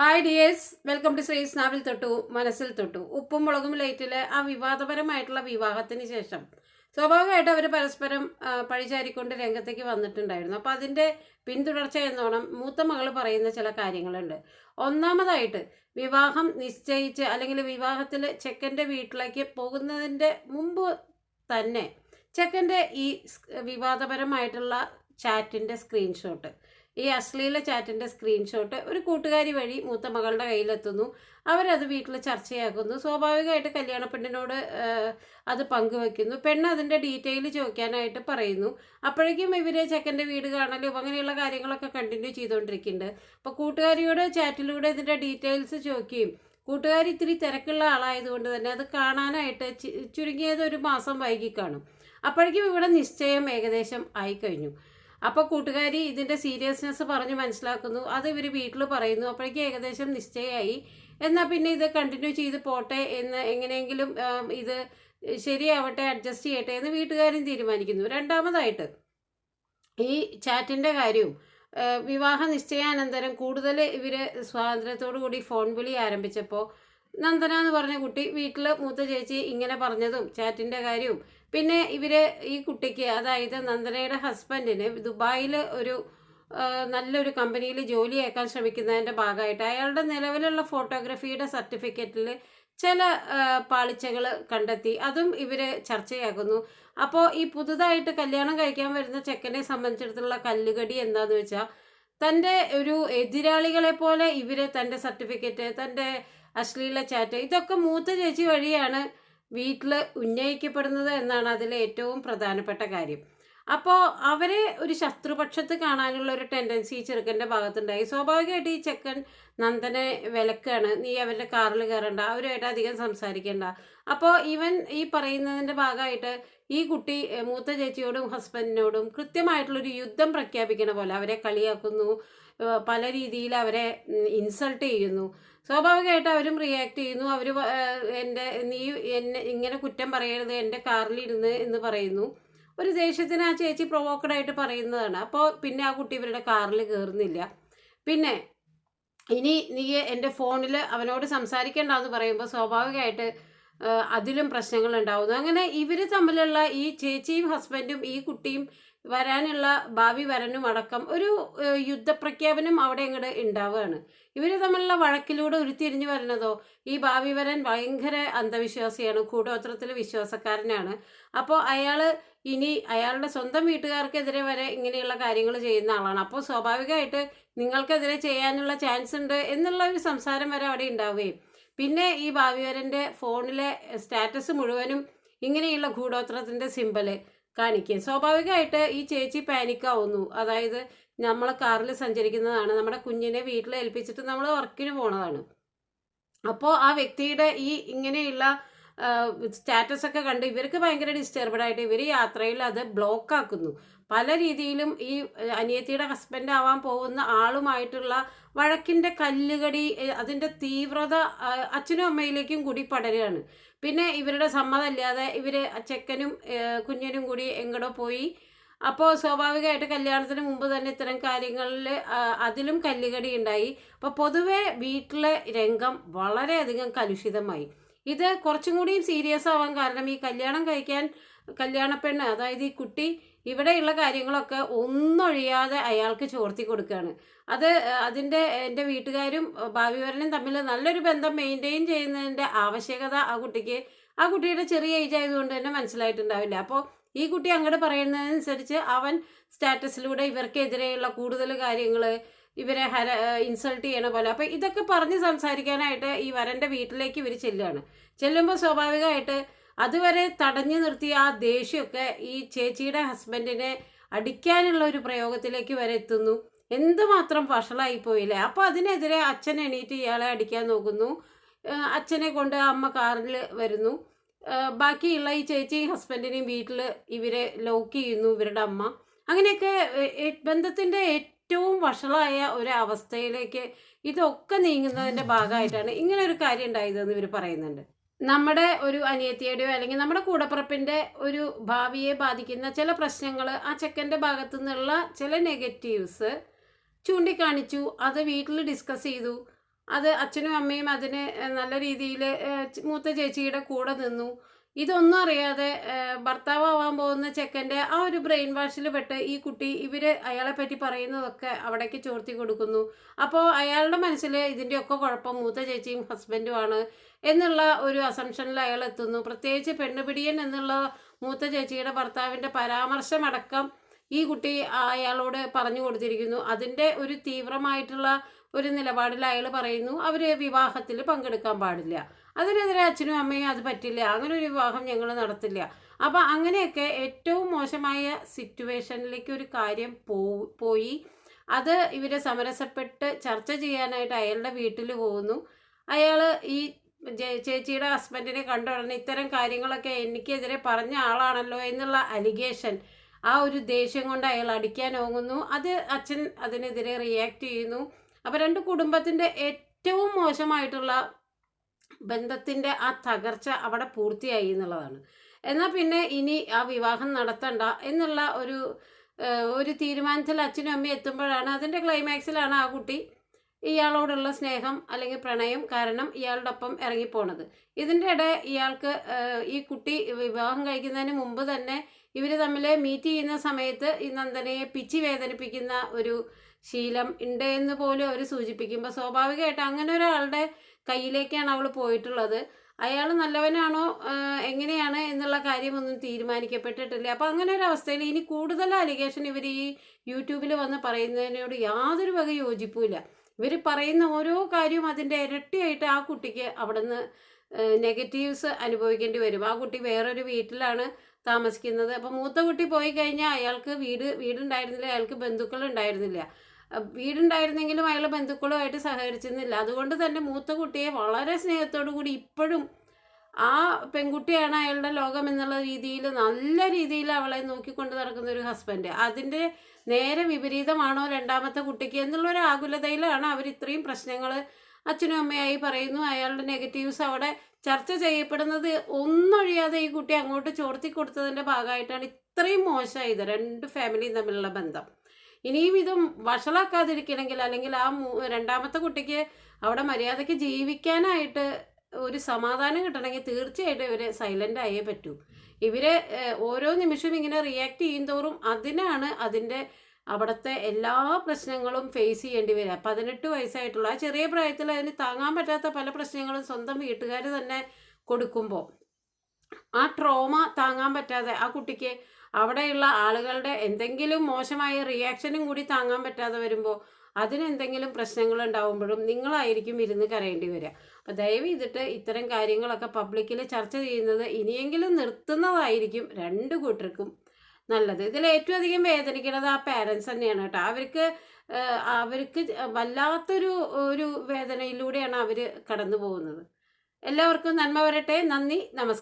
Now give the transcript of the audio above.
Hi dears, welcome to ശ്രീസ് നാവിൽ തൊട്ടു മനസ്സിൽ തൊട്ടു. ഉപ്പും മുളകും ലൈറ്റിലെ ആ വിവാദപരമായിട്ടുള്ള വിവാഹത്തിന് ശേഷം സ്വാഭാവികമായിട്ട് അവർ പരസ്പരം പഴിചാരിക്കൊണ്ട് രംഗത്തേക്ക് വന്നിട്ടുണ്ടായിരുന്നു. അപ്പോൾ അതിൻ്റെ പിന്തുടർച്ച എന്നോണം മൂത്ത മകൾ പറയുന്ന ചില കാര്യങ്ങളുണ്ട്. ഒന്നാമതായിട്ട്, വിവാഹം നിശ്ചയിച്ച് അല്ലെങ്കിൽ വിവാഹത്തിൽ ചെക്കൻ്റെ വീട്ടിലേക്ക് പോകുന്നതിൻ്റെ മുമ്പ് തന്നെ ചെക്കൻ്റെ ഈ വിവാദപരമായിട്ടുള്ള ചാറ്റിൻ്റെ സ്ക്രീൻഷോട്ട്, ഈ അശ്ലീല ചാറ്റിൻ്റെ സ്ക്രീൻഷോട്ട് ഒരു കൂട്ടുകാരി വഴി മൂത്ത മകളുടെ കയ്യിലെത്തുന്നു. അവരത് വീട്ടിൽ ചർച്ചയാക്കുന്നു. സ്വാഭാവികമായിട്ട് കല്യാണ പെണ്ണിനോട് അത് പങ്കുവെക്കുന്നു. പെണ്ണ് അതിൻ്റെ ഡീറ്റെയിൽ ചോദിക്കാനായിട്ട് പറയുന്നു. അപ്പോഴേക്കും ഇവർ ചെക്കൻ്റെ വീട് കാണലും അങ്ങനെയുള്ള കാര്യങ്ങളൊക്കെ കണ്ടിന്യൂ ചെയ്തുകൊണ്ടിരിക്കുന്നുണ്ട്. അപ്പോൾ കൂട്ടുകാരിയോട് ചാറ്റിലൂടെ ഇതിൻ്റെ ഡീറ്റെയിൽസ് ചോദിക്കുകയും, കൂട്ടുകാരി ഇത്തിരി തിരക്കുള്ള ആളായതുകൊണ്ട് തന്നെ അത് കാണാനായിട്ട് ചുരുങ്ങിയത് ഒരു മാസം വൈകി കാണും. അപ്പോഴേക്കും ഇവിടെ നിശ്ചയം ഏകദേശം ആയിക്കഴിഞ്ഞു. അപ്പോൾ കൂട്ടുകാരി ഇതിൻ്റെ സീരിയസ്നെസ് പറഞ്ഞ് മനസ്സിലാക്കുന്നു. അത് ഇവർ വീട്ടിൽ പറയുന്നു. അപ്പോഴേക്കും ഏകദേശം നിശ്ചയമായി. എന്നാൽ പിന്നെ ഇത് കണ്ടിന്യൂ ചെയ്ത് പോട്ടെ എന്ന്, എങ്ങനെയെങ്കിലും ഇത് ശരിയാവട്ടെ, അഡ്ജസ്റ്റ് ചെയ്യട്ടെ എന്ന് വീട്ടുകാരും തീരുമാനിക്കുന്നു. രണ്ടാമതായിട്ട്, ഈ ചാറ്റിൻ്റെ കാര്യവും വിവാഹ നിശ്ചയാനന്തരം കൂടുതൽ ഇവർ സ്വാതന്ത്ര്യത്തോടു കൂടി ഫോൺ വിളി ആരംഭിച്ചപ്പോൾ നന്ദന എന്ന് പറഞ്ഞ കുട്ടി വീട്ടിൽ മൂത്ത ചേച്ചി ഇങ്ങനെ പറഞ്ഞതും ചാറ്റിൻ്റെ കാര്യവും, പിന്നെ ഈ കുട്ടിക്ക്, അതായത് നന്ദനയുടെ ഹസ്ബൻഡിന് ദുബായിൽ ഒരു നല്ലൊരു കമ്പനിയിൽ ജോലിയാക്കാൻ ശ്രമിക്കുന്നതിൻ്റെ ഭാഗമായിട്ട് അയാളുടെ നിലവിലുള്ള ഫോട്ടോഗ്രാഫിയുടെ സർട്ടിഫിക്കറ്റിൽ ചില പാളിച്ചകൾ കണ്ടെത്തി. അതും ഇവർ ചർച്ചയാക്കുന്നു. അപ്പോൾ ഈ പുതുതായിട്ട് കല്യാണം കഴിക്കാൻ വരുന്ന ചെക്കനെ സംബന്ധിച്ചിടത്തോളം കല്ലുകടി എന്താണെന്ന് വെച്ചാൽ, തൻ്റെ ഒരു എതിരാളികളെ പോലെ ഇവർ തൻ്റെ സർട്ടിഫിക്കറ്റ്, തൻ്റെ അശ്ലീല ചാറ്റ്, ഇതൊക്കെ മൂത്ത ചേച്ചി വഴിയാണ് വീട്ടിൽ ഉന്നയിക്കപ്പെടുന്നത് എന്നാണ് അതിലെ ഏറ്റവും പ്രധാനപ്പെട്ട കാര്യം. അപ്പോൾ അവരെ ഒരു ശത്രുപക്ഷത്ത് കാണാനുള്ള ഒരു ടെൻഡൻസി ചെറുക്കൻ്റെ ഭാഗത്തുണ്ടായി. സ്വാഭാവികമായിട്ട് ഈ ചെക്കൻ നന്ദനെ വിലക്കാണ്, നീ അവരുടെ കാറിൽ കയറണ്ട, അവരുമായിട്ട് അധികം സംസാരിക്കേണ്ട. അപ്പോൾ ഇവൻ ഈ പറയുന്നതിൻ്റെ ഭാഗമായിട്ട് ഈ കുട്ടി മൂത്ത ചേച്ചിയോടും ഹസ്ബൻഡിനോടും കൃത്യമായിട്ടുള്ളൊരു യുദ്ധം പ്രഖ്യാപിക്കണ പോലെ അവരെ കളിയാക്കുന്നു, പല രീതിയിൽ അവരെ ഇൻസൾട്ട് ചെയ്യുന്നു. സ്വാഭാവികമായിട്ട് അവരും റിയാക്ട് ചെയ്യുന്നു. അവർ നീ എന്നെ ഇങ്ങനെ കുറ്റം പറയരുത്, എൻ്റെ കാറിലിരുന്ന് എന്ന് പറയുന്നു. ഒരു ദേഷ്യത്തിന് ആ ചേച്ചി പ്രൊവോക്കഡായിട്ട് പറയുന്നതാണ്. അപ്പോൾ പിന്നെ ആ കുട്ടി ഇവരുടെ കാറിൽ കയറുന്നില്ല. പിന്നെ ഇനി നീ എൻ്റെ ഫോണിൽ അവനോട് സംസാരിക്കേണ്ടെന്ന് പറയുമ്പോൾ സ്വാഭാവികമായിട്ട് അതിലും പ്രശ്നങ്ങൾ ഉണ്ടാവുന്നു. അങ്ങനെ ഇവർ തമ്മിലുള്ള, ഈ ചേച്ചിയും ഹസ്ബൻഡും ഈ കുട്ടിയും വരാനുള്ള ഭാവി വരനും അടക്കം ഒരു യുദ്ധപ്രഖ്യാപനം അവിടെ ഇങ്ങോട്ട് ഉണ്ടാവുകയാണ്. ഇവർ തമ്മിലുള്ള വഴക്കിലൂടെ ഉരുത്തിരിഞ്ഞു വരുന്നതോ, ഈ ഭാവി വരൻ ഭയങ്കര അന്ധവിശ്വാസിയാണ്, കൂടോത്രത്തിൽ വിശ്വാസക്കാരനാണ്. അപ്പോൾ അയാൾ ഇനി അയാളുടെ സ്വന്തം വീട്ടുകാർക്കെതിരെ വരെ ഇങ്ങനെയുള്ള കാര്യങ്ങൾ ചെയ്യുന്ന ആളാണ്. അപ്പോൾ സ്വാഭാവികമായിട്ട് നിങ്ങൾക്കെതിരെ ചെയ്യാനുള്ള ചാൻസ് ഉണ്ട് എന്നുള്ള ഒരു സംസാരം വരെ അവിടെ ഉണ്ടാവുകയും, പിന്നെ ഈ ഭാവിവരൻ്റെ ഫോണിലെ സ്റ്റാറ്റസ് മുഴുവനും ഇങ്ങനെയുള്ള ഗൂഢോത്രത്തിൻ്റെ സിമ്പല് കാണിക്കുക. സ്വാഭാവികമായിട്ട് ഈ ചേച്ചി പാനിക്കാവുന്നു. അതായത് നമ്മൾ കാറിൽ സഞ്ചരിക്കുന്നതാണ്, നമ്മുടെ കുഞ്ഞിനെ വീട്ടിൽ ഏൽപ്പിച്ചിട്ട് നമ്മൾ വർക്കിന് പോണതാണ്. അപ്പോൾ ആ വ്യക്തിയുടെ ഈ ഇങ്ങനെയുള്ള സ്റ്റാറ്റസൊക്കെ കണ്ട് ഇവർക്ക് ഭയങ്കര ഡിസ്റ്റർബഡായിട്ട് ഇവർ യാത്രയിൽ അത് ബ്ലോക്കാക്കുന്നു. പല രീതിയിലും ഈ അനിയത്തിയുടെ ഹസ്ബൻഡ് ആവാൻ പോകുന്ന ആളുമായിട്ടുള്ള വഴക്കിൻ്റെ കല്ലുകടി, അതിൻ്റെ തീവ്രത അച്ഛനും അമ്മയിലേക്കും കൂടി പടരുകയാണ്. പിന്നെ ഇവരുടെ സമ്മതമില്ലാതെ ഇവർ ചെക്കനും കുഞ്ഞിനും കൂടി എങ്ങടോ പോയി. അപ്പോൾ സ്വാഭാവികമായിട്ട് കല്യാണത്തിന് മുമ്പ് തന്നെ ഇത്തരം കാര്യങ്ങളിൽ അതിലും കല്ലുകടി ഉണ്ടായി. അപ്പോൾ പൊതുവെ വീട്ടിലെ രംഗം വളരെയധികം കലുഷിതമായി. ഇത് കുറച്ചും കൂടിയും സീരിയസ് ആവാൻ കാരണം, ഈ കല്യാണപ്പെണ്ണ്, അതായത് ഈ കുട്ടി ഇവിടെയുള്ള കാര്യങ്ങളൊക്കെ ഒന്നൊഴിയാതെ അയാൾക്ക് ചോർത്തി കൊടുക്കുകയാണ്. എൻ്റെ വീട്ടുകാരും ഭാവിവരനും തമ്മിൽ നല്ലൊരു ബന്ധം മെയിൻറ്റെയിൻ ചെയ്യുന്നതിൻ്റെ ആവശ്യകത ആ കുട്ടിയുടെ ചെറിയ ഏജ് ആയതുകൊണ്ട് തന്നെ മനസ്സിലായിട്ടുണ്ടാവില്ല. അപ്പോൾ ഈ കുട്ടി അങ്ങോട്ട് പറയുന്നതനുസരിച്ച് അവൻ സ്റ്റാറ്റസിലൂടെ ഇവർക്കെതിരെയുള്ള കൂടുതൽ കാര്യങ്ങൾ, ഇവരെ ഇൻസൾട്ട് ചെയ്യണ പോലെ, അപ്പോൾ ഇതൊക്കെ പറഞ്ഞ് സംസാരിക്കാനായിട്ട് ഈ വരൻ്റെ വീട്ടിലേക്ക് ഇവർ ചെല്ലുമ്പോൾ സ്വാഭാവികമായിട്ട് അതുവരെ തടഞ്ഞു നിർത്തിയ ആ ദേഷ്യമൊക്കെ ഈ ചേച്ചിയുടെ ഹസ്ബൻഡിനെ അടിക്കാനുള്ള ഒരു പ്രയോഗത്തിലേക്ക് വരെ എത്തുന്നു. എന്തുമാത്രം വഷളായിപ്പോയില്ലേ. അപ്പോൾ അതിനെതിരെ അച്ഛൻ എണീറ്റ് ഇയാളെ അടിക്കാൻ നോക്കുന്നു. അച്ഛനെ കൊണ്ട് അമ്മ കാറിൽ വരുന്നു. ബാക്കിയുള്ള ഈ ചേച്ചിയും ഹസ്ബൻഡിനെയും വീട്ടിൽ ഇവരെ ലോക്ക് ചെയ്യുന്നു ഇവരുടെ അമ്മ. അങ്ങനെയൊക്കെ ബന്ധത്തിൻ്റെ ഏറ്റവും വഷളായ ഒരു അവസ്ഥയിലേക്ക് ഇതൊക്കെ നീങ്ങുന്നതിൻ്റെ ഭാഗമായിട്ടാണ് ഇങ്ങനെ ഒരു കാര്യം ഉണ്ടായതെന്ന് ഇവർ പറയുന്നുണ്ട്. നമ്മുടെ ഒരു അനിയത്തിയുടെയോ അല്ലെങ്കിൽ നമ്മുടെ കൂടപ്പിറപ്പിൻ്റെ ഒരു ഭാവിയെ ബാധിക്കുന്ന ചില പ്രശ്നങ്ങൾ, ആ ചെക്കൻ്റെ ഭാഗത്തു നിന്നുള്ള ചില നെഗറ്റീവ്സ് ചൂണ്ടിക്കാണിച്ചു. അത് വീട്ടിൽ ഡിസ്കസ് ചെയ്തു. അത് അച്ഛനും അമ്മയും അതിന് നല്ല രീതിയിൽ മൂത്ത ചേച്ചിയുടെ കൂടെ നിന്നു. ഇതൊന്നും അറിയാതെ ഭർത്താവാൻ പോകുന്ന ചെക്കൻ്റെ ആ ഒരു ബ്രെയിൻ വാഷിൽ പെട്ട് ഈ കുട്ടി അയാളെ പറ്റി പറയുന്നതൊക്കെ അവിടേക്ക് ചോർത്തി കൊടുക്കുന്നു. അപ്പോൾ അയാളുടെ മനസ്സിൽ ഇതിൻ്റെയൊക്കെ കുഴപ്പം മൂത്ത ചേച്ചിയും ഹസ്ബൻഡുമാണ് എന്നുള്ള ഒരു അസംഷനിൽ അയാൾ എത്തുന്നു. പ്രത്യേകിച്ച് പെണ്ണുപിടിയൻ എന്നുള്ള മൂത്ത ചേച്ചിയുടെ ഭർത്താവിൻ്റെ പരാമർശമടക്കം ഈ കുട്ടി അയാളോട് പറഞ്ഞു കൊടുത്തിരിക്കുന്നു. അതിൻ്റെ ഒരു തീവ്രമായിട്ടുള്ള ഒരു നിലപാടിൽ അയാൾ പറയുന്നു അവർ വിവാഹത്തിൽ പങ്കെടുക്കാൻ പാടില്ല, അതിനെതിരെ അച്ഛനും അമ്മയും അത് പറ്റില്ല, അങ്ങനെ ഒരു വിവാഹം ഞങ്ങൾ നടത്തില്ല. അപ്പം അങ്ങനെയൊക്കെ ഏറ്റവും മോശമായ സിറ്റുവേഷനിലേക്ക് ഒരു കാര്യം പോയി അത് ഇവരെ സമരസപ്പെട്ട് ചർച്ച ചെയ്യാനായിട്ട് അയാളുടെ വീട്ടിൽ പോകുന്നു. അയാൾ ഈ ചേച്ചിയുടെ ഹസ്ബൻഡിനെ കണ്ട ഉടനെ ഇത്തരം കാര്യങ്ങളൊക്കെ എനിക്കെതിരെ പറഞ്ഞ ആളാണല്ലോ എന്നുള്ള അലിഗേഷൻ, ആ ഒരു ദേഷ്യം കൊണ്ട് അയാൾ അടിക്കാൻ ഓങ്ങുന്നു. അച്ഛൻ അതിനെതിരെ റിയാക്ട് ചെയ്യുന്നു. അപ്പോൾ രണ്ട് കുടുംബത്തിൻ്റെ ഏറ്റവും മോശമായിട്ടുള്ള ബന്ധത്തിൻ്റെ ആ തകർച്ച അവിടെ പൂർത്തിയായി എന്നുള്ളതാണ്. എന്നാൽ പിന്നെ ഇനി ആ വിവാഹം നടത്തണ്ട എന്നുള്ള ഒരു തീരുമാനത്തിൽ അച്ഛനും അമ്മയും എത്തുമ്പോഴാണ് അതിൻ്റെ ക്ലൈമാക്സിലാണ് ആ കുട്ടി ഇയാളോടുള്ള സ്നേഹം അല്ലെങ്കിൽ പ്രണയം കാരണം ഇയാളുടെ ഒപ്പം ഇറങ്ങിപ്പോണത്. ഇതിൻ്റെ ഇടെ ഇയാൾക്ക് ഈ കുട്ടി വിവാഹം കഴിക്കുന്നതിന് മുമ്പ് തന്നെ ഇവർ തമ്മിൽ മീറ്റ് ചെയ്യുന്ന സമയത്ത് ഈ നന്ദനയെ പിച്ചി വേദനിപ്പിക്കുന്ന ഒരു ശീലം ഉണ്ട് എന്ന് പോലും അവർ സൂചിപ്പിക്കുമ്പോൾ സ്വാഭാവികമായിട്ട് അങ്ങനെ ഒരാളുടെ കയ്യിലേക്കാണ് അവൾ പോയിട്ടുള്ളത്. അയാൾ നല്ലവനാണോ എങ്ങനെയാണ് എന്നുള്ള കാര്യമൊന്നും തീരുമാനിക്കപ്പെട്ടിട്ടില്ല. അപ്പോൾ അങ്ങനെ ഒരു അവസ്ഥയിൽ ഇനി കൂടുതൽ അലിഗേഷൻ ഇവർ ഈ യൂട്യൂബിൽ വന്ന് പറയുന്നതിനോട് യാതൊരു വക യോജിപ്പുമില്ല. ഇവർ പറയുന്ന ഓരോ കാര്യവും അതിൻ്റെ ഇരട്ടിയായിട്ട് ആ കുട്ടിക്ക് അവിടെ നിന്ന് നെഗറ്റീവ്സ് അനുഭവിക്കേണ്ടി വരും. ആ കുട്ടി വേറൊരു വീട്ടിലാണ് താമസിക്കുന്നത്. അപ്പോൾ മൂത്ത കുട്ടി പോയി കഴിഞ്ഞാൽ അയാൾക്ക് വീടുണ്ടായിരുന്നില്ല, അയാൾക്ക് ബന്ധുക്കളുണ്ടായിരുന്നില്ല. വീടുണ്ടായിരുന്നെങ്കിലും അയാൾ ബന്ധുക്കളുമായിട്ട് സഹകരിച്ചിരുന്നില്ല. അതുകൊണ്ട് തന്നെ മൂത്ത കുട്ടിയെ വളരെ സ്നേഹത്തോടു കൂടി ഇപ്പോഴും ആ പെൺകുട്ടിയാണ് അയാളുടെ ലോകം എന്നുള്ള രീതിയിൽ നല്ല രീതിയിൽ അവളെ നോക്കിക്കൊണ്ട് നടക്കുന്ന ഒരു ഹസ്ബൻഡ്. അതിൻ്റെ നേരെ വിപരീതമാണോ രണ്ടാമത്തെ കുട്ടിക്ക് എന്നുള്ളൊരു ആകുലതയിലാണ് അവർ ഇത്രയും പ്രശ്നങ്ങൾ അച്ഛനും അമ്മയായി പറയുന്നു. അയാളുടെ നെഗറ്റീവ്സ് അവിടെ ചർച്ച ചെയ്യപ്പെടുന്നത് ഒന്നൊഴിയാതെ ഈ കുട്ടി അങ്ങോട്ട് ചോർത്തി കൊടുത്തതിൻ്റെ ഭാഗമായിട്ടാണ് ഇത്രയും മോശമായത് രണ്ട് ഫാമിലിയും തമ്മിലുള്ള ബന്ധം. ഇനിയും ഇതും വഷളാക്കാതിരിക്കണമെങ്കിൽ അല്ലെങ്കിൽ ആ രണ്ടാമത്തെ കുട്ടിക്ക് അവിടെ മര്യാദയ്ക്ക് ജീവിക്കാനായിട്ട് ഒരു സമാധാനം കിട്ടണമെങ്കിൽ തീർച്ചയായിട്ടും ഇവർ സൈലൻ്റ് ആയേ പറ്റൂ. ഓരോ നിമിഷവും ഇങ്ങനെ റിയാക്ട് ചെയ്യും തോറും അതിൻ്റെ അവിടുത്തെ എല്ലാ പ്രശ്നങ്ങളും ഫേസ് ചെയ്യേണ്ടി വരിക. 18 വയസ്സായിട്ടുള്ള ആ ചെറിയ പ്രായത്തിൽ അതിന് താങ്ങാൻ പറ്റാത്ത പല പ്രശ്നങ്ങളും സ്വന്തം വീട്ടുകാർ തന്നെ കൊടുക്കുമ്പോൾ ആ ട്രോമ താങ്ങാൻ പറ്റാതെ ആ കുട്ടിക്ക് അവിടെയുള്ള ആളുകളുടെ എന്തെങ്കിലും മോശമായ റിയാക്ഷനും കൂടി താങ്ങാൻ പറ്റാതെ വരുമ്പോൾ അതിനെന്തെങ്കിലും പ്രശ്നങ്ങൾ ഉണ്ടാകുമ്പോഴും നിങ്ങളായിരിക്കും ഇരുന്ന് കരയേണ്ടി വരിക. അപ്പോൾ ദയവ് ചെയ്തിട്ട് ഇത്തരം കാര്യങ്ങളൊക്കെ പബ്ലിക്കിൽ ചർച്ച ചെയ്യുന്നത് ഇനിയെങ്കിലും നിർത്തുന്നതായിരിക്കും രണ്ട് കൂട്ടർക്കും നല്ലത്. ഇതിൽ ഏറ്റവും അധികം വേദനിക്കുന്നത് ആ പാരൻസ് തന്നെയാണ് കേട്ടോ. അവർക്ക് വല്ലാത്തൊരു വേദനയിലൂടെയാണ് അവർ കടന്നു പോകുന്നത്. എല്ലാവർക്കും നന്മ വരട്ടെ. നന്ദി, നമസ്കാരം.